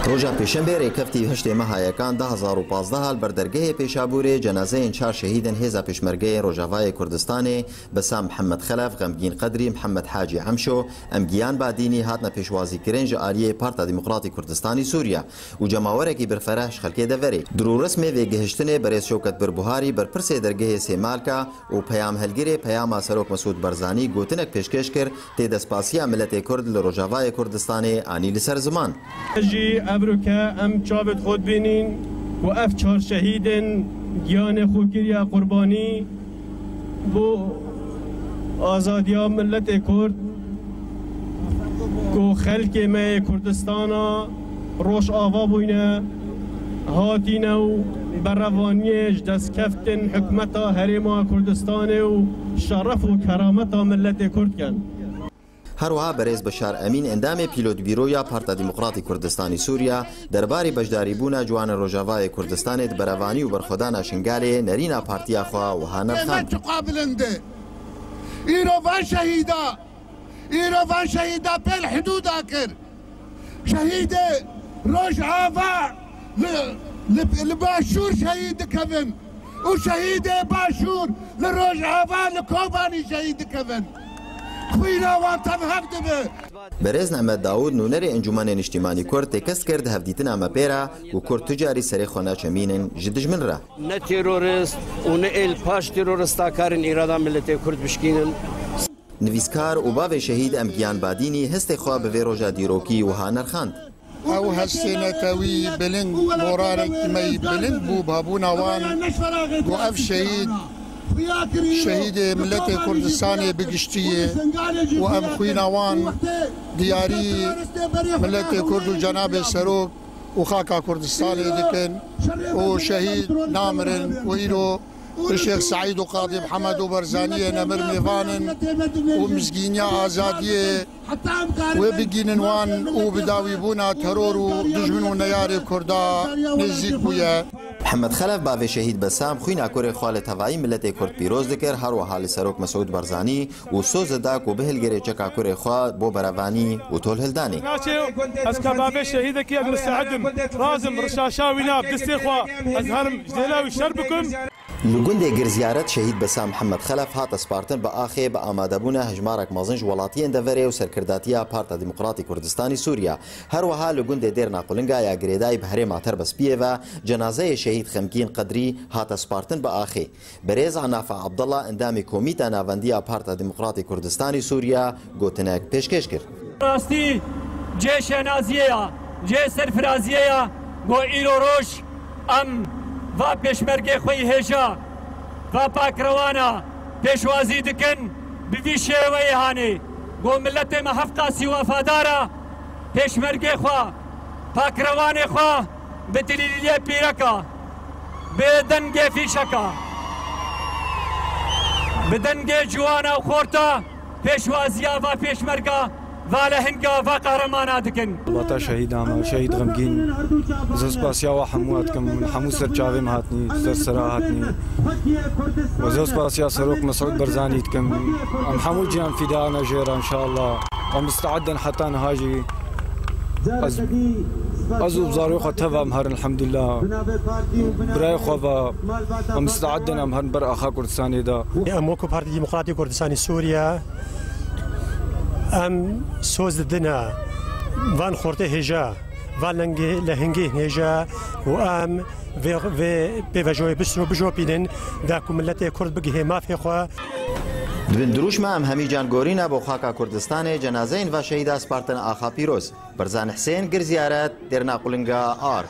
روجا پیشنبه ریکفتی هشت ماهایکان 2015 بردرگه پیشابوری جنازه 4 شهیدن هیزا پیشمرگه روجاوای کردستان بسام محمد خلف، غمگین قدری، محمد حاجی عمشو، امگیان بادینی هاتنا پیشوازی کرنج آلیه پارتا دموکراتی کردستانی سوریا و جماورکی برفرهش خلکی دوری درو رسمی ویگهشتنه برای شوکت بربوهاری بر پرس درگه سیمالکا و پیام هلگیری پیام سروک مسعود برزانی گوتنک پیشکش کر تی دسپاسیا ملت کرد لروجاوای کردستان آنی لسر زمان ابروکه ام چاوت خود بینین و اف 4 شهیدن گیان خوکریا قربانی بو آزادیا ملت کرد کو خلق ما کردستانا روش آوا بوینه هاتینو بروانیش دست کفتن حکمتا هریما کردستان و شرف و کرامتا ملت کرد کن. هروها برز بشار امین اندام پیلوت بیرویا پارتا دموکراتی کردستانی سوریا درباری بجداری بونا جوان روجاوای کردستان بروانی و برخودان شنگالی نرینا پارتیا خوا و هانر خان تقابلنده ایروان شهیدا پیل حدود آکر شهید روجاوا لباشور شهید کبن و شهید باشور لروجاوا لکوبانی شهید کبن برز نعمت داود نونر انجمن اجتماعی کرد تکست کرد هفدیتن اما پیرا و کرد تجاری سری خونه چمینن جدج من را نه تروریست و نه ایل پاش تروریستا کارن ایرادا ملت کرد بشکینن نویسکار و باو شهید امگیان بادینی هست خواه به روژا دیروکی و هانر خاند او هستینکوی بلند مورارک می بلند بو بابونا وان و اف شهید ملت کردستان بگشتیه و ام خویناوان دیاری ملت کرد و جناب سروک و خاکا کردستان دکن و شهید نامرن و ایرو الشيخ سعيد وقاضي محمد وبرزانية نمر ميفان ومسكينيا آزادية وبقين وان وبداوي بونا ترور ودجمن ونيار كردا نزيك بويا محمد خلف باوی شهید بسام خوینا کور خال توایی ملت کرد پیروز دکر هر و حال سروک مسعود برزانی و سوز داک و بهل گری چکا کور خوا بو بروانی و طول هلدانی از کباب شهید کی اگر سعدم رازم رشاشاوی ناب دستی خوا از هرم جلاوی شربکم لگنده گر زیارت شهید بسام محمد خلف هات سپارتن با آخه با آماده بونه هجمارک مازنج ولاتین دوره و سرکرداتیا پارتا دموکراتی کردستانی سوریا هر و حال لگنده دیر ناقلنگا یا گریدای بهره ماتر بسپیه و جنازه شهید خمگین قدری هات سپارتن با آخه برز عنافع عبدالله اندام کمیتا ناوندیا پارتا دموکراتی کردستانی سوریا گوتنک پیشکش کرد راستی جيش نازیه جيش سرفرازیه گو ایرو روش ام و پیشمرگی خوی هجا و پاکروانا پیشوازی دکن بوی شیوه هانی گو ملت ما هفقاسی وفادارا پیشمرگی خوا پاکروان خوا به دلیلی پیرکا به دنگ فیشکا به دنگ جوانا و خورتا پیشوازیا و پیشمرگا ولا هنگا و قهرمانا دکن وطا شهیدام شهید غمگین زوز پاسیا و حموات کم حمو سر چاویم هاتنی سر سرا هاتنی و زوز پاسیا سروک مسعود برزانی کم ام حمو جان فدانا جيرا ان شاء الله ومستعدا حتى نهاجي ازو بزارو خطبا مهر الحمد لله براي خوفا ومستعدا مهر بر اخا كردستاني دا اموكو بارتي ديمقراطي كردستاني سوريا ام سوز دنا وان خورته هجا وان لهنگه هجا و ام و بوجوی بسرو بجو بینن و ملت کرد بگه ما فی خو دوین دروش ما ام همی جانگورینا بو خاکا کردستان جنازه این و شهید اسپارتن آخا پیروز برزان حسین گر زیارت در ناقلنگا آرک